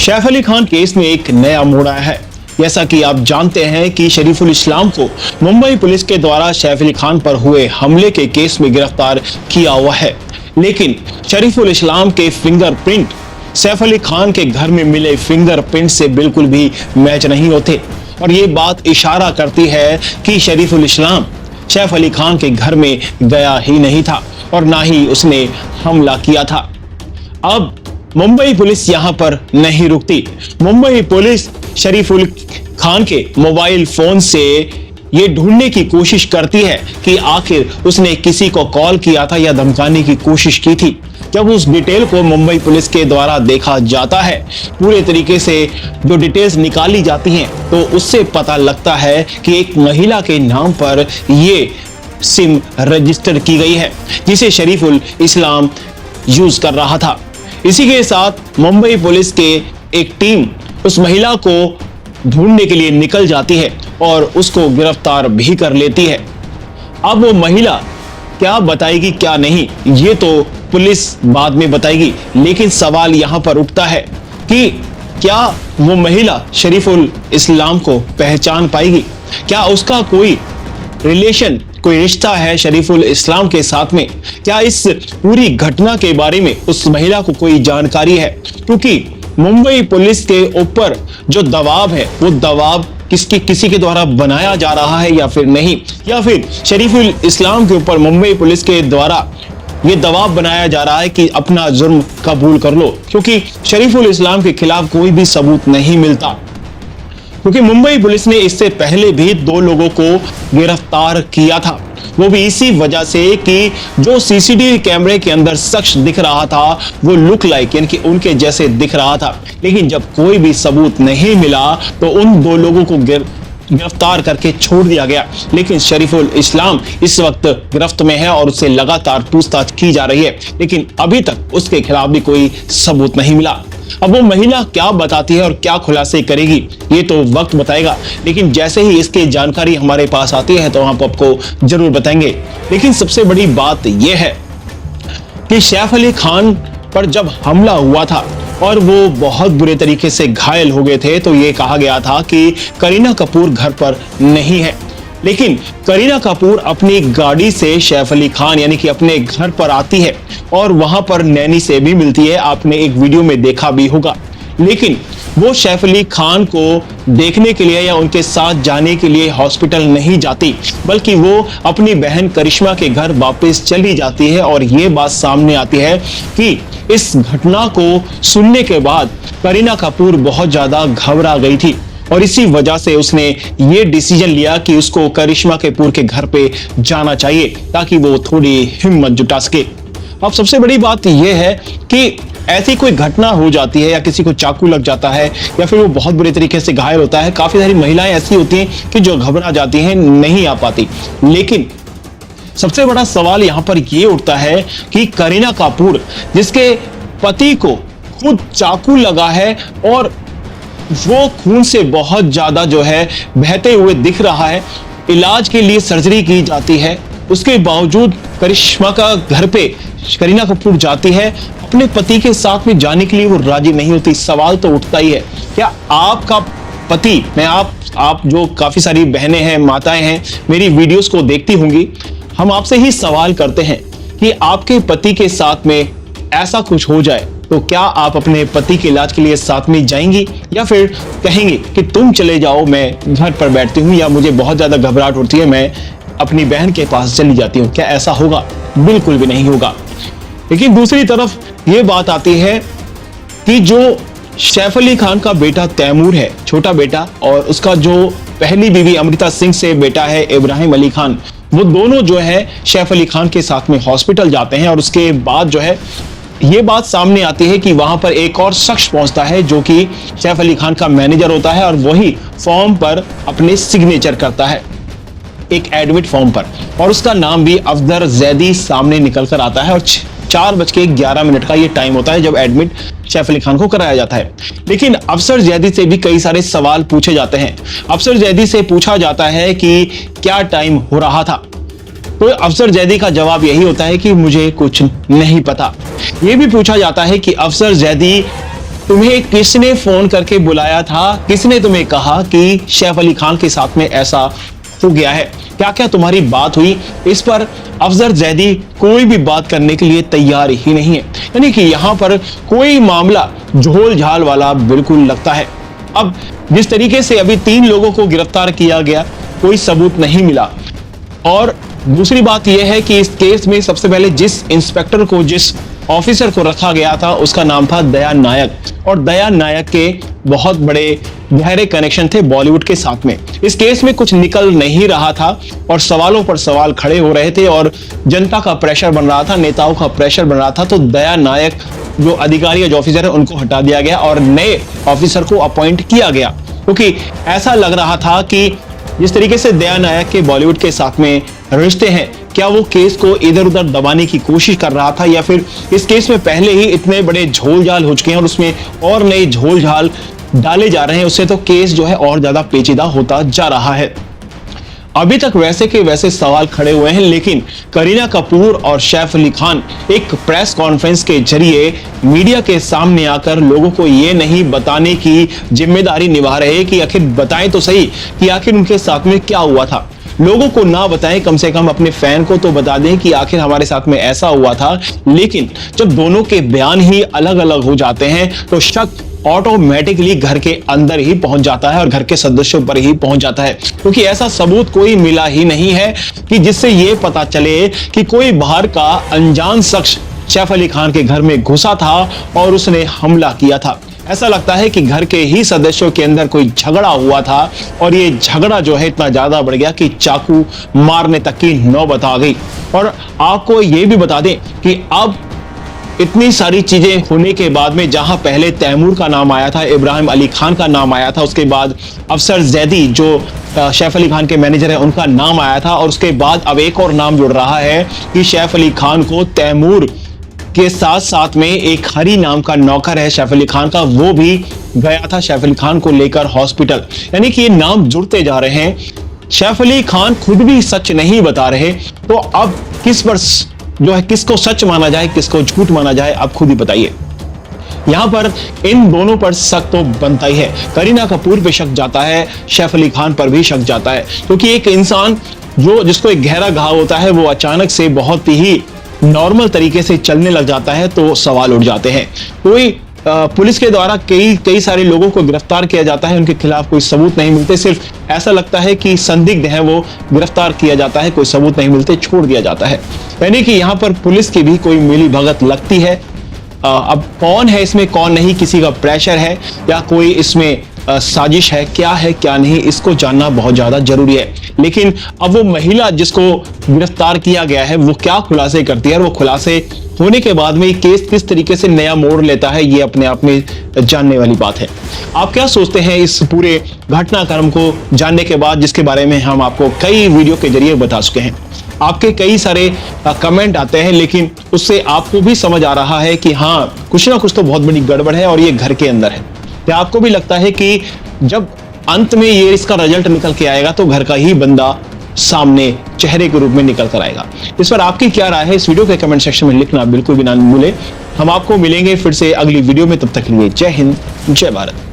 Saif Ali Khan case में एक नया मोड़ आया है। जैसा कि आप जानते हैं कि शरीफुल इस्लाम को मुंबई पुलिस के द्वारा सैफ अली खान पर हुए हमले के केस में गिरफ्तार किया हुआ है, लेकिन शरीफुल इस्लाम के फिंगरप्रिंट सैफ अली खान के घर में मिले फिंगरप्रिंट से बिल्कुल भी मैच नहीं होते और ये बात इशारा करती है कि शरीफुल इस्लाम सैफ अली खान के घर में गया ही नहीं था और ना ही उसने हमला किया था। अब मुंबई पुलिस यहां पर नहीं रुकती। मुंबई पुलिस शरीफुल खान के मोबाइल फोन से ये ढूंढने की कोशिश करती है कि आखिर उसने किसी को कॉल किया था या धमकाने की कोशिश की थी। जब उस डिटेल को मुंबई पुलिस के द्वारा देखा जाता है, पूरे तरीके से जो डिटेल्स निकाली जाती हैं, तो उससे पता लगता है कि एक महिला के नाम पर ये सिम रजिस्टर की गई है जिसे शरीफुल इस्लाम यूज कर रहा था। इसी के साथ मुंबई पुलिस के एक टीम उस महिला को ढूंढने के लिए निकल जाती है और उसको गिरफ्तार भी कर लेती है। अब वो महिला क्या बताएगी क्या नहीं, ये तो पुलिस बाद में बताएगी, लेकिन सवाल यहां पर उठता है कि क्या वो महिला शरीफुल इस्लाम को पहचान पाएगी? क्या उसका कोई रिलेशन, कोई रिश्ता है शरीफुल इस्लाम के साथ में? क्या इस पूरी घटना के बारे में उस महिला को कोई जानकारी है? क्योंकि मुंबई पुलिस के ऊपर जो दबाव है वो दबाव किसी के द्वारा बनाया जा रहा है या फिर नहीं, या फिर शरीफुल इस्लाम के ऊपर मुंबई पुलिस के द्वारा ये दबाव बनाया जा रहा है कि अपना जुर्म कबूल कर लो, क्योंकि शरीफुल इस्लाम के खिलाफ कोई भी सबूत नहीं मिलता। क्योंकि मुंबई पुलिस ने इससे पहले भी 2 लोगों को गिरफ्तार किया था, वो भी इसी वजह से कि जो सीसीटीवी कैमरे के अंदर शख्स दिख रहा था वो लुक लाइक यानी कि उनके जैसे दिख रहा था। लेकिन जब कोई भी सबूत नहीं मिला तो उन 2 लोगों को गिरफ्तार करके छोड़ दिया गया। लेकिन शरीफुल इस्लाम इस वक्त गिरफ्त में है और उससे लगातार पूछताछ की जा रही है, लेकिन अभी तक उसके खिलाफ भी कोई सबूत नहीं मिला। अब वो महिला क्या बताती है और क्या खुलासे करेगी ये तो वक्त बताएगा, लेकिन जैसे ही इसकी जानकारी हमारे पास आती है तो हम आपको जरूर बताएंगे। लेकिन सबसे बड़ी बात यह है कि सैफ अली खान पर जब हमला हुआ था और वो बहुत बुरे तरीके से घायल हो गए थे, तो ये कहा गया था कि करीना कपूर घर पर नहीं है, लेकिन करीना कपूर अपनी गाड़ी से सैफ अली खान यानी कि अपने घर पर आती है और वहां पर नैनी से भी मिलती है। आपने एक वीडियो में देखा भी होगा। लेकिन वो सैफ अली खान को देखने के लिए या उनके साथ जाने के लिए हॉस्पिटल नहीं जाती, बल्कि वो अपनी बहन करिश्मा के घर वापस चली जाती है। और ये बात सामने आती है कि इस घटना को सुनने के बाद करीना कपूर बहुत ज्यादा घबरा गई थी और इसी वजह से उसने ये डिसीजन लिया कि उसको करिश्मा कपूर के घर पे जाना चाहिए ताकि वो थोड़ी हिम्मत जुटा सके। अब सबसे बड़ी बात यह है कि ऐसी कोई घटना हो जाती है या किसी को चाकू लग जाता है या फिर वो बहुत बुरे तरीके से घायल होता है, काफी सारी महिलाएं ऐसी होती हैं कि जो घबरा जाती हैं, नहीं आ पाती। लेकिन सबसे बड़ा सवाल यहां पर यह उठता है कि करीना कपूर जिसके पति को खुद चाकू लगा है और वो खून से बहुत ज्यादा जो है बहते हुए दिख रहा है, इलाज के लिए सर्जरी की जाती है, उसके बावजूद करिश्मा का घर पे करीना कपूर जाती है, अपने पति के साथ में जाने के लिए वो राजी नहीं होती। सवाल तो उठता ही है, क्या आपका पति, मैं आप जो काफी सारी बहनें हैं, माताएं हैं, मेरी वीडियोस को देखती होंगी, हम आपसे ही सवाल करते हैं कि आपके पति के साथ में ऐसा कुछ हो जाए तो क्या आप अपने पति के इलाज के लिए साथ में जाएंगी या फिर कहेंगे कि तुम चले जाओ, मैं घर पर बैठती हूँ, या मुझे बहुत ज्यादा घबराहट होती है, मैं अपनी बहन के पास चली जाती हूँ? क्या ऐसा होगा? बिल्कुल भी नहीं होगा। लेकिन दूसरी तरफ ये बात आती है कि जो सैफ अली खान का बेटा तैमूर है, छोटा बेटा, और उसका जो पहली बीवी अमृता सिंह से बेटा है इब्राहिम अली खान, वो दोनों जो है सैफ अली खान के साथ में हॉस्पिटल जाते हैं। और उसके बाद जो है ये बात सामने आती है कि वहां पर एक और शख्स पहुंचता है जो कि सैफ अली खान का मैनेजर होता है और वही फॉर्म पर अपने सिग्नेचर करता है, एक एडमिट फॉर्म पर, और उसका नाम भी अफजल जैदी सामने निकल कर आता है। और 4:11 का ये टाइम होता है जब एडमिट सैफ अली खान को कराया जाता है। लेकिन अफसर जैदी से भी कई सारे सवाल पूछे जाते हैं। अफसर जैदी से पूछा जाता है कि क्या टाइम हो रहा था, तो अफसर जैदी का जवाब यही होता है कि मुझे कुछ नहीं पता। यह भी पूछा जाता है कि अफसर जैदी तुम्हें किसने फोन करके बुलाया था, किसने तुम्हें कहा कि सैफ अली खान के साथ में ऐसा हो गया है, क्या क्या तुम्हारी बात हुई? इस पर अफजल जैदी कोई भी बात करने के लिए तैयार ही नहीं है। यानी कि यहाँ पर कोई मामला झोल झाल वाला बिल्कुल लगता है। अब जिस तरीके से अभी 3 लोगों को गिरफ्तार किया गया, कोई सबूत नहीं मिला। और दूसरी बात यह है कि इस केस में सबसे पहले जिस इंस्पेक्टर को, जिस ऑफिसर को रखा गया था, उसका नाम था दया नायक। और दया नायक के बहुत बड़े गहरे कनेक्शन थे बॉलीवुड के साथ में। इस केस में कुछ निकल नहीं रहा था और सवालों पर सवाल खड़े हो रहे थे और जनता का प्रेशर बन रहा था, नेताओं का प्रेशर बन रहा था। तो दया नायक जो अधिकारी, जो ऑफिसर है, उनको हटा दिया गया और नए ऑफिसर को अपॉइंट किया गया, क्योंकि ऐसा लग रहा था कि जिस तरीके से दया नायक के बॉलीवुड के साथ में रिश्ते हैं, क्या वो केस को इधर उधर दबाने की कोशिश कर रहा था, या फिर इस केस में पहले ही इतने बड़े झोलझाल हो चुके हैं और उसमें और नए झोलझाल डाले जा रहे हैं, उससे तो केस जो है और ज्यादा पेचीदा होता जा रहा है। अभी तक वैसे के वैसे सवाल खड़े हुए हैं, लेकिन करीना कपूर और सैफ अली खान एक प्रेस कॉन्फ्रेंस के जरिए मीडिया के सामने आकर लोगों को ये नहीं बताने की जिम्मेदारी निभा रहे हैं कि आखिर बताएं तो सही कि आखिर उनके साथ में क्या हुआ था। लोगों को ना बताएं, कम से कम अपने फैन को तो बता दें कि आखिर हमारे साथ में ऐसा हुआ था। लेकिन जब दोनों के बयान ही अलग अलग हो जाते हैं तो शक ऑटोमेटिकली घर के अंदर ही पहुंच जाता है और घर के सदस्यों पर ही पहुंच जाता है, क्योंकि ऐसा सबूत कोई मिला ही नहीं है कि जिससे ये पता चले कि कोई बाहर का अनजान शख्स सैफ अली खान के घर में घुसा था और उसने हमला किया था। ऐसा लगता है कि घर के ही सदस्यों के अंदर कोई झगड़ा हुआ था और ये झगड़ा जो है इतना ज्यादा बढ़ गया कि चाकू मारने तक की नौबत आ गई। और आपको ये भी बता दें कि अब इतनी सारी चीजें होने के बाद में, जहां पहले तैमूर का नाम आया था, इब्राहिम अली खान का नाम आया था, उसके बाद अफसर जैदी जो सैफ अली खान के मैनेजर है उनका नाम आया था, और उसके बाद अब एक और नाम जुड़ रहा है कि सैफ अली खान को तैमूर के साथ साथ में एक हरी नाम का नौकर है सैफ अली खान का, वो भी गया था सैफ अली खान को लेकर हॉस्पिटल। यानी कि ये नाम जुड़ते जा रहे हैं। सैफ अली खान खुद भी सच नहीं बता रहे, तो अब किस पर जो है, किसको सच माना जाए, किसको झूठ माना जाए, आप खुद ही बताइए। यहां पर इन दोनों पर शक तो बनता ही है। करीना कपूर पे शक जाता है, सैफ अली खान पर भी शक जाता है, क्योंकि एक इंसान जिसको एक गहरा घाव होता है, वो अचानक से बहुत ही नॉर्मल तरीके से चलने लग जाता है तो सवाल उठ जाते हैं। कोई पुलिस के द्वारा कई सारे लोगों को गिरफ्तार किया जाता है, उनके खिलाफ कोई सबूत नहीं मिलते, सिर्फ ऐसा लगता है कि संदिग्ध है, वो गिरफ्तार किया जाता है, कोई सबूत नहीं मिलते, छोड़ दिया जाता है। यानी कि यहाँ पर पुलिस की भी कोई मिली भगत लगती है। अब कौन है इसमें, कौन नहीं, किसी का प्रेशर है या कोई इसमें साजिश है, क्या नहीं, इसको जानना बहुत ज्यादा जरूरी है। लेकिन अब वो महिला जिसको गिरफ्तार किया गया है, वो क्या खुलासे करती है और वो खुलासे होने के बाद में केस किस तरीके से नया मोड़ लेता है, ये अपने आप में जानने वाली बात है। आप क्या सोचते हैं इस पूरे घटनाक्रम को जानने के बाद, जिसके बारे में हम आपको कई वीडियो के जरिए बता चुके हैं। आपके कई सारे कमेंट आते हैं, लेकिन उससे आपको भी समझ आ रहा है कि हाँ, कुछ ना कुछ तो बहुत बड़ी गड़बड़ है और ये घर के अंदर है। क्या आपको भी लगता है कि जब अंत में ये इसका रिजल्ट निकल के आएगा तो घर का ही बंदा सामने चेहरे के रूप में निकल कर आएगा? इस पर आपकी क्या राय है, इस वीडियो के कमेंट सेक्शन में लिखना बिल्कुल भी ना भूलें। हम आपको मिलेंगे फिर से अगली वीडियो में, तब तक के लिए जय हिंद, जय भारत।